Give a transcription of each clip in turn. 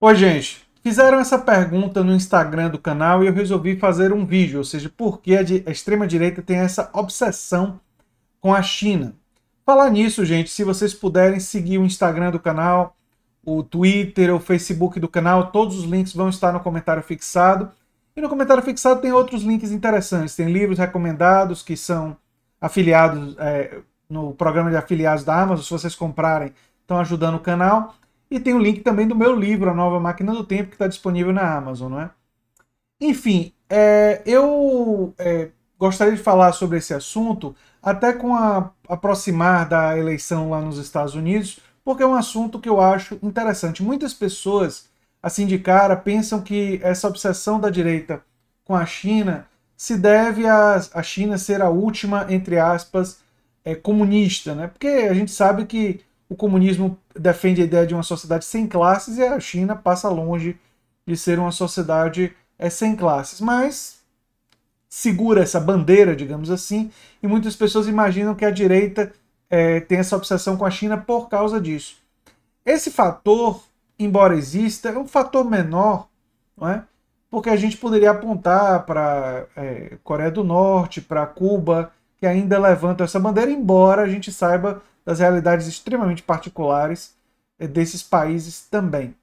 Oi, gente. Fizeram essa pergunta no Instagram do canal e eu resolvi fazer um vídeo, ou seja, por que a extrema-direita tem essa obsessão com a China. Falar nisso, gente, se vocês puderem seguir o Instagram do canal, o Twitter, o Facebook do canal, todos os links vão estar no comentário fixado. E no comentário fixado tem outros links interessantes. Tem livros recomendados que são afiliados no programa de afiliados da Amazon. Se vocês comprarem, estão ajudando o canal. E tem o link também do meu livro, A Nova Máquina do Tempo, que está disponível na Amazon, não é? Enfim, eu gostaria de falar sobre esse assunto até com a aproximar da eleição lá nos Estados Unidos, porque é um assunto que eu acho interessante. Muitas pessoas, assim de cara, pensam que essa obsessão da direita com a China se deve a China ser a última, entre aspas, comunista, né? Porque a gente sabe que o comunismo defende a ideia de uma sociedade sem classes e a China passa longe de ser uma sociedade sem classes. Mas segura essa bandeira, digamos assim, e muitas pessoas imaginam que a direita tem essa obsessão com a China por causa disso. Esse fator, embora exista, é um fator menor, não é? Porque a gente poderia apontar para Coreia do Norte, para Cuba, que ainda levantam essa bandeira, embora a gente saiba das realidades extremamente particulares desses países também.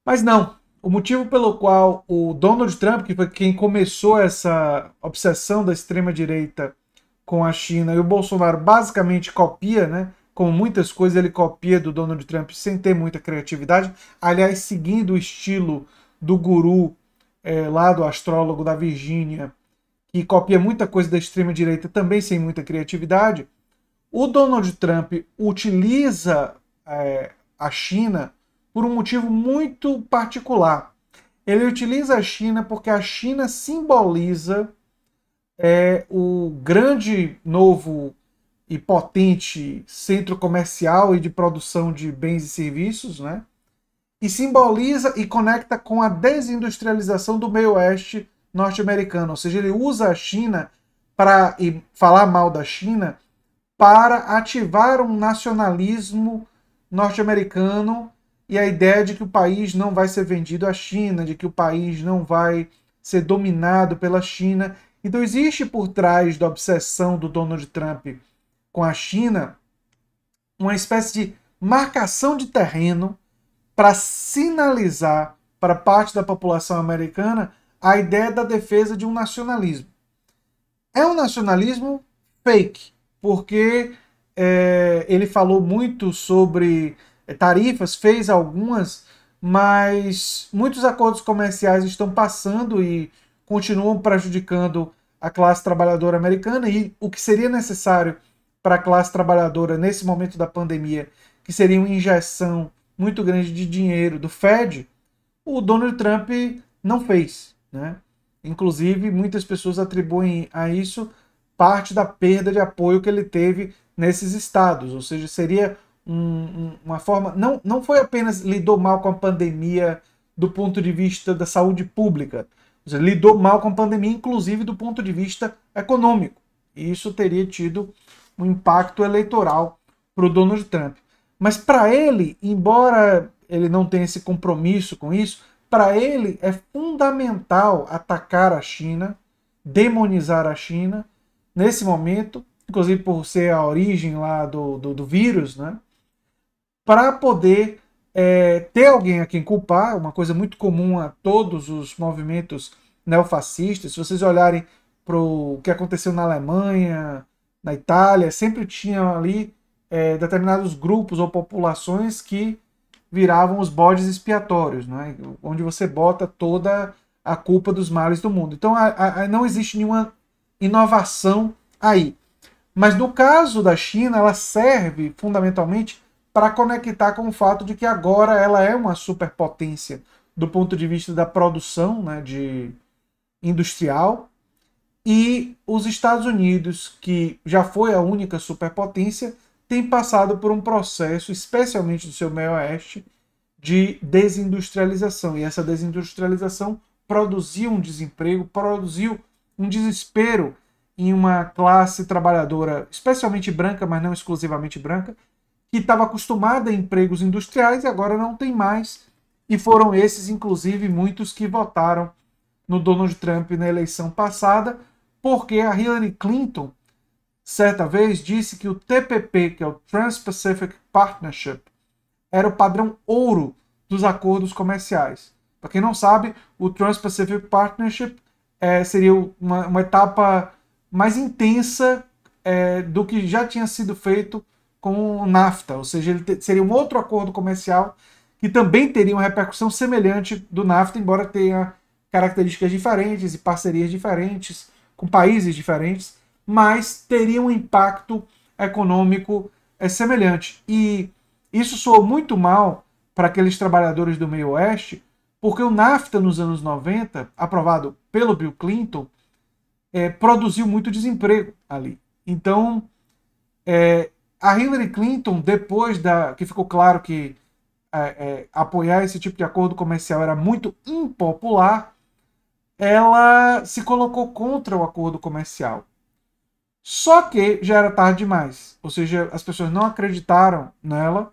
Mas não. O motivo pelo qual o Donald Trump, que foi quem começou essa obsessão da extrema-direita com a China, e o Bolsonaro basicamente copia, né? Como muitas coisas ele copia do Donald Trump sem ter muita criatividade. Aliás, seguindo o estilo do guru lá do astrólogo da Virgínia, que copia muita coisa da extrema-direita também sem muita criatividade. O Donald Trump utiliza a China por um motivo muito particular. Ele utiliza a China porque a China simboliza o grande, novo e potente centro comercial e de produção de bens e serviços, né? E simboliza e conecta com a desindustrialização do meio oeste norte-americano. Ou seja, ele usa a China para falar mal da China para ativar um nacionalismo norte-americano e a ideia de que o país não vai ser vendido à China, de que o país não vai ser dominado pela China. Então existe por trás da obsessão do Donald Trump com a China uma espécie de marcação de terreno para sinalizar para parte da população americana a ideia da defesa de um nacionalismo. É um nacionalismo fake, porque ele falou muito sobre tarifas, fez algumas, mas muitos acordos comerciais estão passando e continuam prejudicando a classe trabalhadora americana, e o que seria necessário para a classe trabalhadora nesse momento da pandemia, que seria uma injeção muito grande de dinheiro do Fed, o Donald Trump não fez, né? Inclusive, muitas pessoas atribuem a isso parte da perda de apoio que ele teve nesses estados. Ou seja, seria uma forma. Não foi apenas lidou mal com a pandemia do ponto de vista da saúde pública. Ou seja, lidou mal com a pandemia, inclusive do ponto de vista econômico. E isso teria tido um impacto eleitoral para o Donald Trump. Mas para ele, embora ele não tenha esse compromisso com isso, para ele é fundamental atacar a China, demonizar a China, nesse momento, inclusive por ser a origem lá do vírus, né? Para poder ter alguém a quem culpar, uma coisa muito comum a todos os movimentos neofascistas. Se vocês olharem para o que aconteceu na Alemanha, na Itália, sempre tinha ali determinados grupos ou populações que viravam os bodes expiatórios, né? Onde você bota toda a culpa dos males do mundo. Então não existe nenhuma inovação aí. Mas no caso da China, ela serve fundamentalmente para conectar com o fato de que agora ela é uma superpotência do ponto de vista da produção, né, de industrial, e os Estados Unidos, que já foi a única superpotência, tem passado por um processo, especialmente do seu meio oeste, de desindustrialização. E essa desindustrialização produziu um desemprego, produziu um desespero em uma classe trabalhadora, especialmente branca, mas não exclusivamente branca, que estava acostumada a empregos industriais e agora não tem mais. e foram esses, inclusive, muitos que votaram no Donald Trump na eleição passada, porque a Hillary Clinton, certa vez, disse que o TPP, que é o Trans-Pacific Partnership, era o padrão ouro dos acordos comerciais. Para quem não sabe, o Trans-Pacific Partnership seria uma etapa mais intensa do que já tinha sido feito com o NAFTA, ou seja, ele seria um outro acordo comercial que também teria uma repercussão semelhante do NAFTA, embora tenha características diferentes e parcerias diferentes, com países diferentes, mas teria um impacto econômico semelhante. E isso soou muito mal para aqueles trabalhadores do meio oeste, porque o NAFTA nos anos 90, aprovado pelo Bill Clinton, produziu muito desemprego ali. Então, a Hillary Clinton, depois que ficou claro que apoiar esse tipo de acordo comercial era muito impopular, ela se colocou contra o acordo comercial. Só que já era tarde demais. Ou seja, as pessoas não acreditaram nela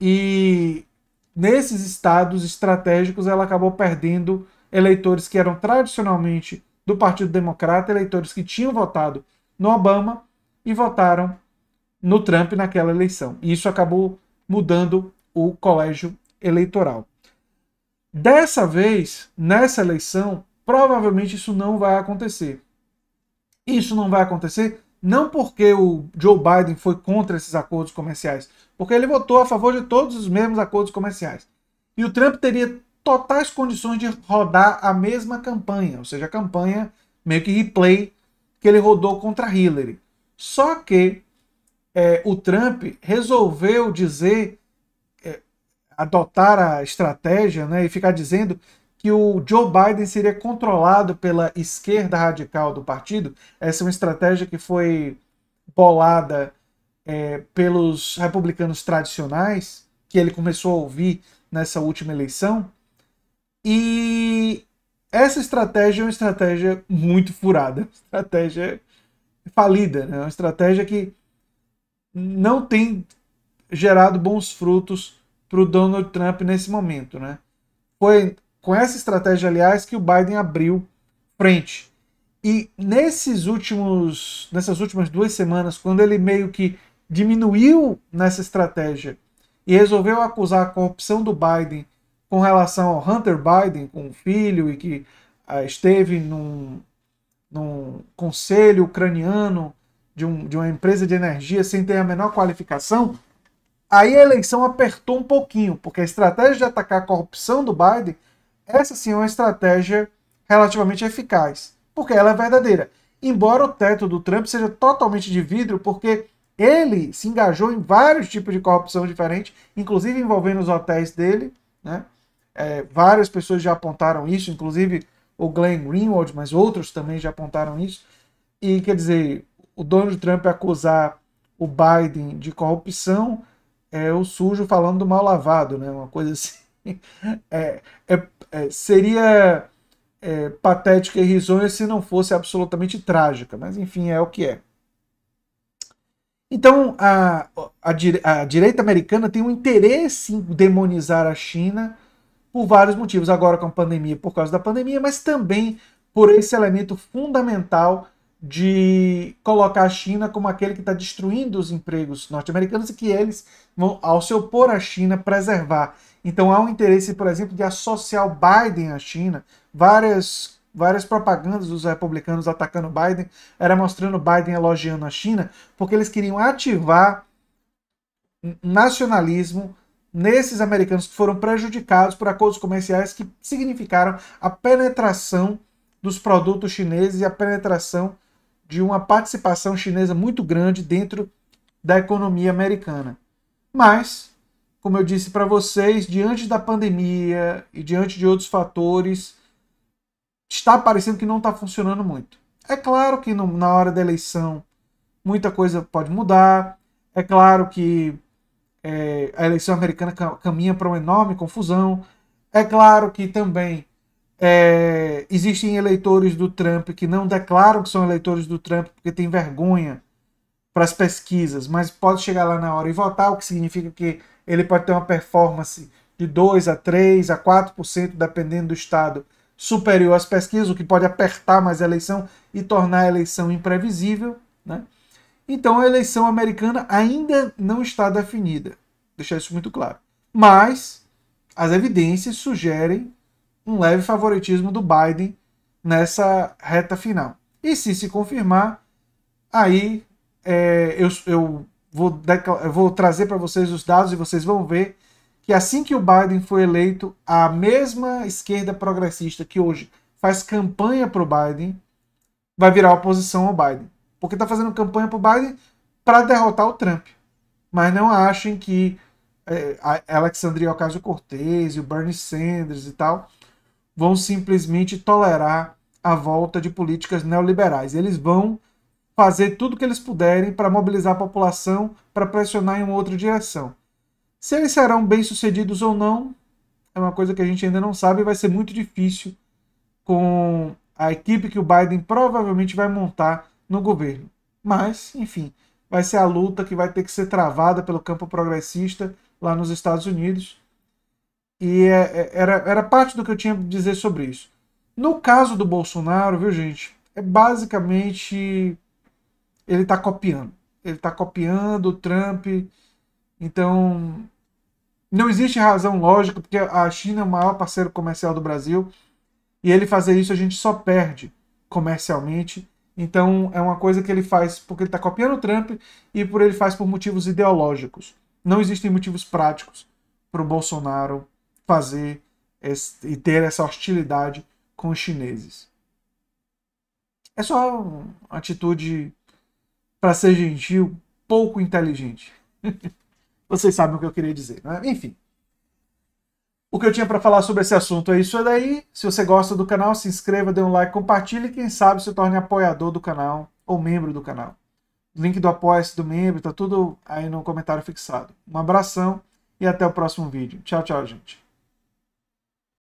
e nesses estados estratégicos ela acabou perdendo eleitores que eram tradicionalmente do Partido Democrata, eleitores que tinham votado no Obama e votaram no Trump naquela eleição. E isso acabou mudando o colégio eleitoral. Dessa vez, nessa eleição, provavelmente isso não vai acontecer. Isso não vai acontecer não porque o Joe Biden foi contra esses acordos comerciais, porque ele votou a favor de todos os mesmos acordos comerciais. E o Trump teria totais condições de rodar a mesma campanha, ou seja, a campanha meio que replay que ele rodou contra Hillary. Só que o Trump resolveu dizer, adotar a estratégia, né, e ficar dizendo que o Joe Biden seria controlado pela esquerda radical do partido. Essa é uma estratégia que foi bolada pelos republicanos tradicionais, que ele começou a ouvir nessa última eleição. E essa estratégia é uma estratégia muito furada, uma estratégia falida, né? Uma estratégia que não tem gerado bons frutos para o Donald Trump nesse momento, né? Foi com essa estratégia, aliás, que o Biden abriu frente. E nessas últimas 2 semanas, quando ele meio que diminuiu nessa estratégia e resolveu acusar a corrupção do Biden com relação ao Hunter Biden, com o filho, e que esteve num conselho ucraniano de uma empresa de energia sem ter a menor qualificação, aí a eleição apertou um pouquinho, porque a estratégia de atacar a corrupção do Biden, essa sim é uma estratégia relativamente eficaz, porque ela é verdadeira. Embora o teto do Trump seja totalmente de vidro, porque ele se engajou em vários tipos de corrupção diferentes, inclusive envolvendo os hotéis dele, né? Várias pessoas já apontaram isso, inclusive o Glenn Greenwald, mas outros também já apontaram isso. E quer dizer, o Donald Trump acusar o Biden de corrupção é o sujo falando do mal lavado, né? Uma coisa assim. Seria patética e risonha se não fosse absolutamente trágica, mas enfim, é o que é. Então, a direita americana tem um interesse em demonizar a China por vários motivos. Agora com a pandemia, por causa da pandemia, mas também por esse elemento fundamental de colocar a China como aquele que está destruindo os empregos norte-americanos e que eles vão, ao se opor à China, preservar. Então há um interesse, por exemplo, de associar o Biden à China. Várias propagandas dos republicanos atacando o Biden era mostrando o Biden elogiando a China, porque eles queriam ativar nacionalismo nesses americanos que foram prejudicados por acordos comerciais que significaram a penetração dos produtos chineses e a penetração de uma participação chinesa muito grande dentro da economia americana. Mas, como eu disse para vocês, diante da pandemia e diante de outros fatores, está parecendo que não está funcionando muito. É claro que na hora da eleição muita coisa pode mudar, é claro que a eleição americana caminha para uma enorme confusão, é claro que também existem eleitores do Trump que não declaram que são eleitores do Trump porque têm vergonha para as pesquisas, mas pode chegar lá na hora e votar, o que significa que ele pode ter uma performance de 2 a 3 a 4%, dependendo do estado, superior às pesquisas, o que pode apertar mais a eleição e tornar a eleição imprevisível, né? Então a eleição americana ainda não está definida, deixar isso muito claro. Mas as evidências sugerem um leve favoritismo do Biden nessa reta final. E se confirmar, aí eu vou trazer para vocês os dados e vocês vão ver que assim que o Biden foi eleito, a mesma esquerda progressista que hoje faz campanha para o Biden vai virar oposição ao Biden. Porque está fazendo campanha para o Biden para derrotar o Trump. Mas não achem que a Alexandria Ocasio-Cortez e o Bernie Sanders e tal vão simplesmente tolerar a volta de políticas neoliberais. Eles vão fazer tudo o que eles puderem para mobilizar a população para pressionar em uma outra direção. Se eles serão bem-sucedidos ou não, é uma coisa que a gente ainda não sabe e vai ser muito difícil com a equipe que o Biden provavelmente vai montar no governo. Mas, enfim, vai ser a luta que vai ter que ser travada pelo campo progressista lá nos Estados Unidos. E era parte do que eu tinha a dizer sobre isso. No caso do Bolsonaro, viu, gente, é basicamente ele está copiando. Ele está copiando o Trump. Então, não existe razão lógica, porque a China é o maior parceiro comercial do Brasil. E ele fazer isso a gente só perde comercialmente. Então, é uma coisa que ele faz porque ele está copiando o Trump e por ele faz por motivos ideológicos. Não existem motivos práticos para o Bolsonaro fazer e ter essa hostilidade com os chineses. É só uma atitude, para ser gentil, pouco inteligente. Vocês sabem o que eu queria dizer, né? Enfim. O que eu tinha para falar sobre esse assunto é isso daí. Se você gosta do canal, se inscreva, dê um like, compartilhe e quem sabe se torne apoiador do canal ou membro do canal. O link do apoia-se, do membro, tá tudo aí no comentário fixado. Um abração e até o próximo vídeo. Tchau, tchau, gente.